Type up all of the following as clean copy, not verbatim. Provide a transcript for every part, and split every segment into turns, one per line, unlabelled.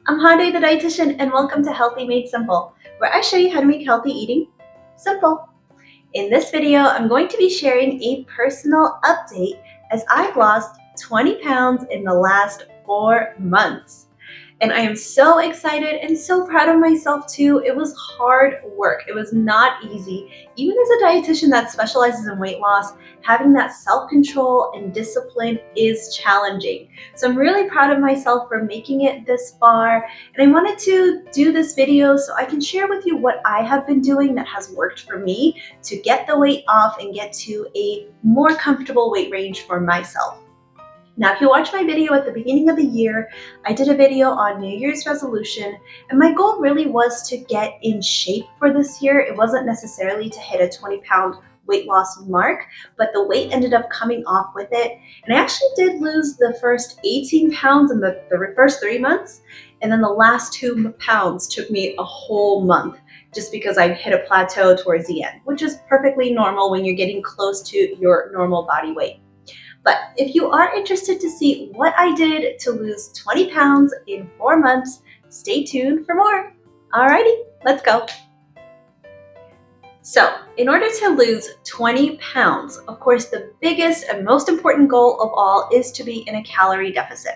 I'm Hande the dietitian, and welcome to Healthy Made Simple, where I show you how to make healthy eating simple. In this video, I'm going to be sharing a personal update as I've lost 20 pounds in the last 4 months. And I am so excited and so proud of myself too. It was hard work. It was not easy. Even as a dietitian that specializes in weight loss, having that self-control and discipline is challenging. So I'm really proud of myself for making it this far. And I wanted to do this video so I can share with you what I have been doing that has worked for me to get the weight off and get to a more comfortable weight range for myself. Now, if you watched my video at the beginning of the year, I did a video on New Year's resolution, and my goal really was to get in shape for this year. It wasn't necessarily to hit a 20-pound weight loss mark, but the weight ended up coming off with it. And I actually did lose the first 18 pounds in the first 3 months, and then the last 2 pounds took me a whole month just because I hit a plateau towards the end, which is perfectly normal when you're getting close to your normal body weight. But if you are interested to see what I did to lose 20 pounds in 4 months, stay tuned for more. Alrighty, let's go. So, in order to lose 20 pounds, of course, the biggest and most important goal of all is to be in a calorie deficit.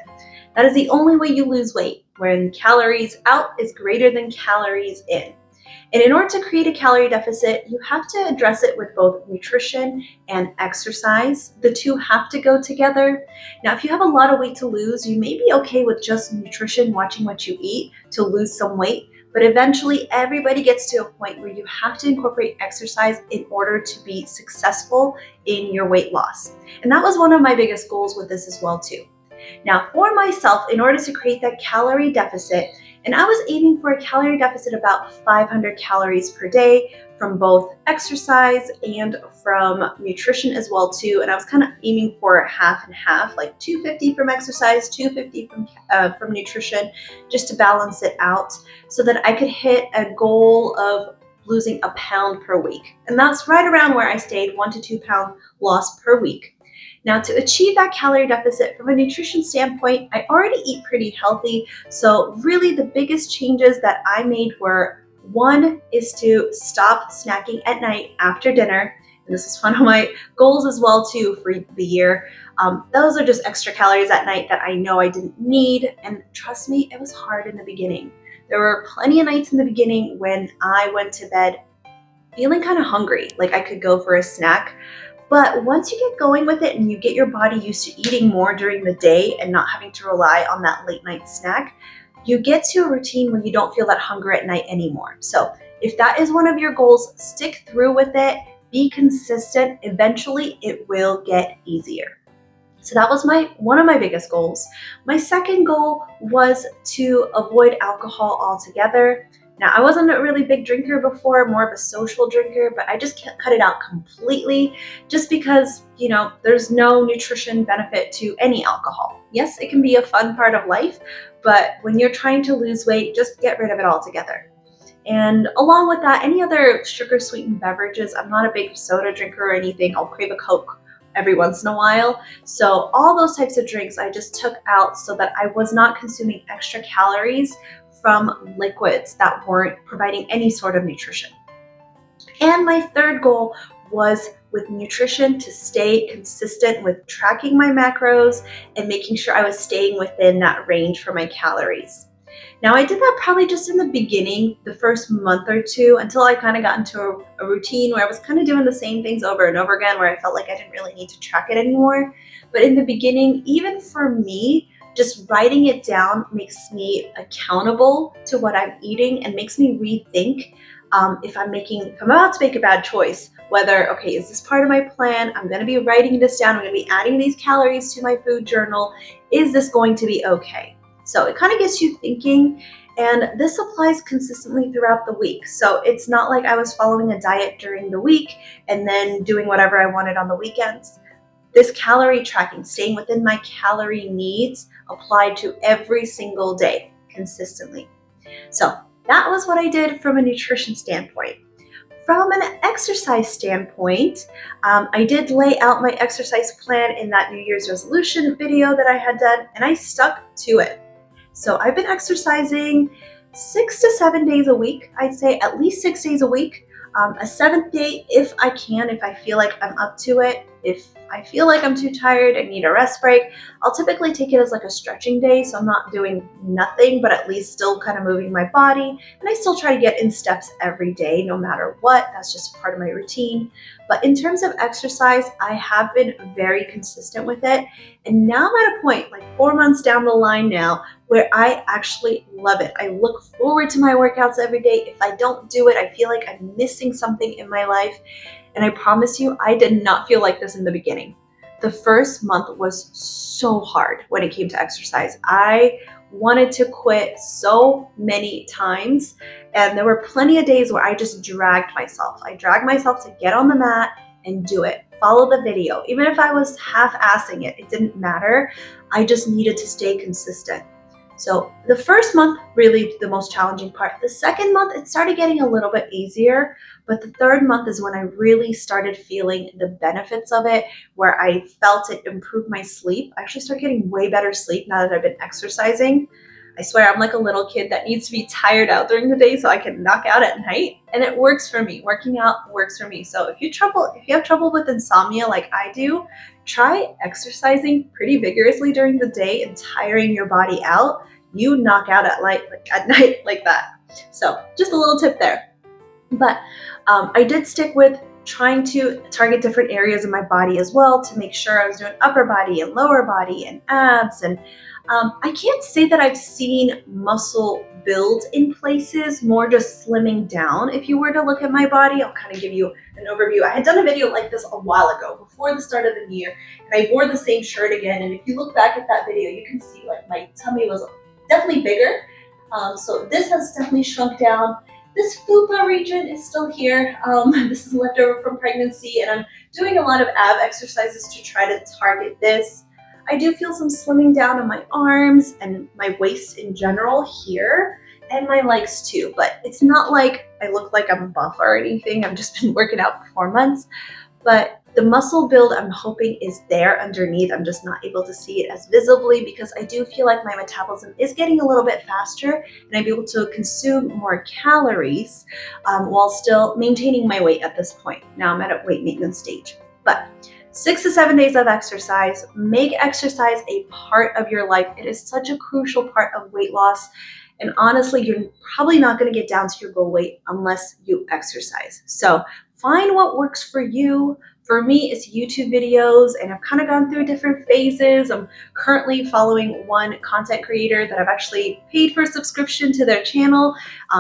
That is the only way you lose weight, when calories out is greater than calories in. And in order to create a calorie deficit, you have to address it with both nutrition and exercise. The two have to go together. Now, if you have a lot of weight to lose, you may be okay with just nutrition, watching what you eat to lose some weight. But eventually, everybody gets to a point where you have to incorporate exercise in order to be successful in your weight loss. And that was one of my biggest goals with this as well, too. Now, for myself, in order to create that calorie deficit, and I was aiming for a calorie deficit about 500 calories per day from both exercise and from nutrition as well too. And I was kind of aiming for half and half, like 250 from exercise, 250 from nutrition, just to balance it out so that I could hit a goal of losing a pound per week. And that's right around where I stayed, 1 to 2 pound loss per week. Now, to achieve that calorie deficit from a nutrition standpoint, I already eat pretty healthy. So really the biggest changes that I made were, one is to stop snacking at night after dinner. And this is one of my goals as well too for the year. Those are just extra calories at night that I know I didn't need. And trust me, it was hard in the beginning. There were plenty of nights in the beginning when I went to bed feeling kind of hungry, like I could go for a snack. But once you get going with it and you get your body used to eating more during the day and not having to rely on that late night snack, you get to a routine where you don't feel that hunger at night anymore. So if that is one of your goals, stick through with it, be consistent. Eventually it will get easier. So that was one of my biggest goals. My second goal was to avoid alcohol altogether. Now, I wasn't a really big drinker before, more of a social drinker, but I just cut it out completely just because, there's no nutrition benefit to any alcohol. Yes, it can be a fun part of life, but when you're trying to lose weight, just get rid of it altogether. And along with that, any other sugar-sweetened beverages, I'm not a big soda drinker or anything. I'll crave a Coke every once in a while. So all those types of drinks I just took out so that I was not consuming extra calories from liquids that weren't providing any sort of nutrition. And my third goal was with nutrition to stay consistent with tracking my macros and making sure I was staying within that range for my calories. Now, I did that probably just in the beginning, the first month or two, until I kind of got into a routine where I was kind of doing the same things over and over again, where I felt like I didn't really need to track it anymore. But in the beginning, even for me, just writing it down makes me accountable to what I'm eating and makes me rethink if I'm about to make a bad choice, whether, okay, is this part of my plan? I'm going to be writing this down. I'm going to be adding these calories to my food journal. Is this going to be okay? So it kind of gets you thinking, and this applies consistently throughout the week. So it's not like I was following a diet during the week and then doing whatever I wanted on the weekends. This calorie tracking, staying within my calorie needs, applied to every single day consistently. So that was what I did from a nutrition standpoint. From an exercise standpoint, I did lay out my exercise plan in that New Year's resolution video that I had done, and I stuck to it. So I've been exercising 6 to 7 days a week. I'd say at least 6 days a week. A seventh day if I can, if I feel like I'm up to it. If I feel like I'm too tired and need a rest break, I'll typically take it as like a stretching day. So I'm not doing nothing, but at least still kind of moving my body. And I still try to get in steps every day, no matter what. That's just part of my routine. But in terms of exercise, I have been very consistent with it. And now I'm at a point, like 4 months down the line now, where I actually love it. I look forward to my workouts every day. If I don't do it, I feel like I'm missing something in my life. And I promise you, I did not feel like this in the beginning. The first month was so hard when it came to exercise. I wanted to quit so many times, and there were plenty of days where I just dragged myself. I dragged myself to get on the mat and do it. Follow the video. Even if I was half-assing it, it didn't matter. I just needed to stay consistent. So the first month, really the most challenging part. The second month, it started getting a little bit easier, but the third month is when I really started feeling the benefits of it, where I felt it improve my sleep. I actually started getting way better sleep now that I've been exercising. I swear I'm like a little kid that needs to be tired out during the day so I can knock out at night, and it works for me. Working out works for me. So if you have trouble with insomnia like I do, try exercising pretty vigorously during the day and tiring your body out. You knock out at night like that. So just a little tip there. But I did stick with trying to target different areas of my body as well to make sure I was doing upper body and lower body and abs. And I can't say that I've seen muscle build in places, more just slimming down. If you were to look at my body, I'll kind of give you an overview. I had done a video like this a while ago, before the start of the year, and I wore the same shirt again. And if you look back at that video, you can see like my tummy was definitely bigger. So this has definitely shrunk down. This fupa region is still here. This is left over from pregnancy, and I'm doing a lot of ab exercises to try to target this. I do feel some slimming down on my arms and my waist in general here, and my legs too, but it's not like I look like I'm buff or anything. I've just been working out for 4 months, but the muscle build I'm hoping is there underneath. I'm just not able to see it as visibly because I do feel like my metabolism is getting a little bit faster, and I'm able to consume more calories while still maintaining my weight at this point. Now I'm at a weight maintenance stage. But 6 to 7 days of exercise. Make exercise a part of your life. It is such a crucial part of weight loss. And honestly, you're probably not going to get down to your goal weight unless you exercise. So find what works for you. For me, it's YouTube videos, and I've kind of gone through different phases. I'm currently following one content creator that I've actually paid for a subscription to their channel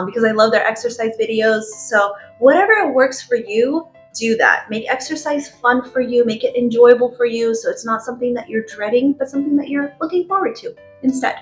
because I love their exercise videos. So whatever works for you, do that. Make exercise fun for you, make it enjoyable for you, so it's not something that you're dreading, but something that you're looking forward to instead.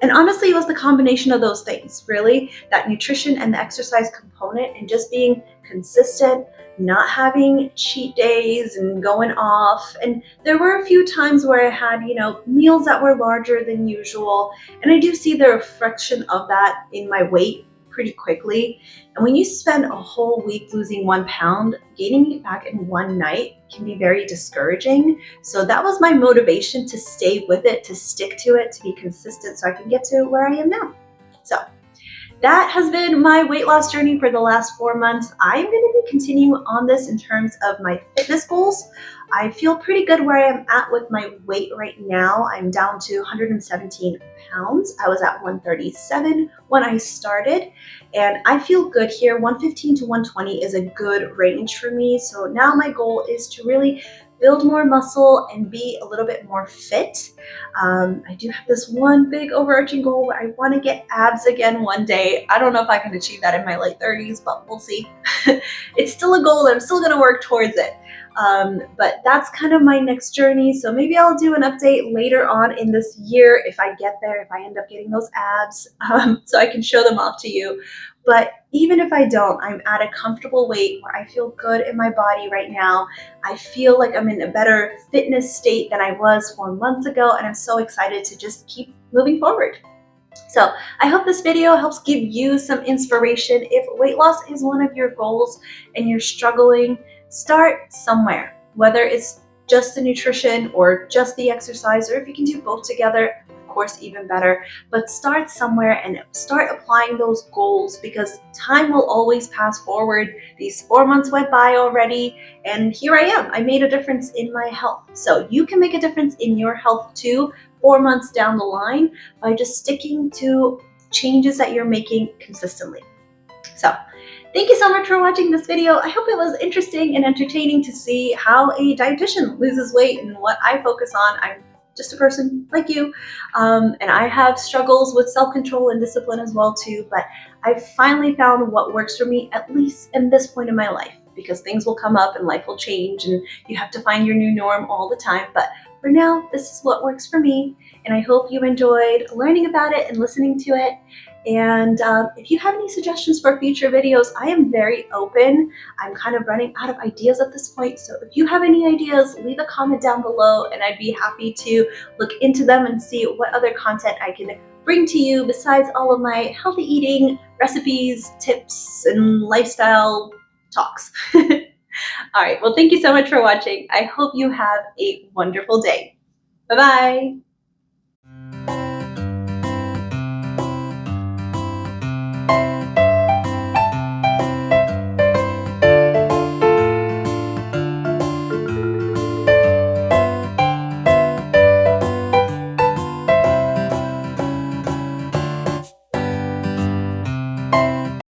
And honestly, it was the combination of those things, really, that nutrition and the exercise component, and just being consistent, not having cheat days and going off. And there were a few times where I had, meals that were larger than usual, and I do see the reflection of that in my weight pretty quickly. And when you spend a whole week losing 1 pound, gaining it back in one night can be very discouraging. So that was my motivation to stay with it, to stick to it, to be consistent so I can get to where I am now. So that has been my weight loss journey for the last 4 months. I'm going to be continuing on this in terms of my fitness goals. I feel pretty good where I am at with my weight right now. I'm down to 117 pounds. I was at 137 when I started, and I feel good here. 115 to 120 is a good range for me. So now my goal is to really build more muscle and be a little bit more fit. I do have this one big overarching goal where I want to get abs again one day. I don't know if I can achieve that in my late 30s, but we'll see. It's still a goal, and I'm still going to work towards it. But that's kind of my next journey. So maybe I'll do an update later on in this year if I get there, if I end up getting those abs, so I can show them off to you. But even if I don't, I'm at a comfortable weight where I feel good in my body right now. I feel like I'm in a better fitness state than I was 4 months ago, and I'm so excited to just keep moving forward. So I hope this video helps give you some inspiration. If weight loss is one of your goals and you're struggling, start somewhere, whether it's just the nutrition or just the exercise, or if you can do both together, of course, even better. But start somewhere and start applying those goals, because time will always pass forward. These 4 months went by already, and here I am. I made a difference in my health. So you can make a difference in your health too, 4 months down the line, by just sticking to changes that you're making consistently. So thank you so much for watching this video. I hope it was interesting and entertaining to see how a dietitian loses weight and what I focus on. I'm just a person like you, and I have struggles with self-control and discipline as well too, but I've finally found what works for me, at least in this point in my life, because things will come up and life will change and you have to find your new norm all the time. But for now, this is what works for me, and I hope you enjoyed learning about it and listening to it. And if you have any suggestions for future videos, I am very open. I'm kind of running out of ideas at this point, so if you have any ideas, leave a comment down below and I'd be happy to look into them and see what other content I can bring to you besides all of my healthy eating recipes, tips, and lifestyle talks. All right, well, thank you so much for watching. I hope you have a wonderful day. Bye-bye.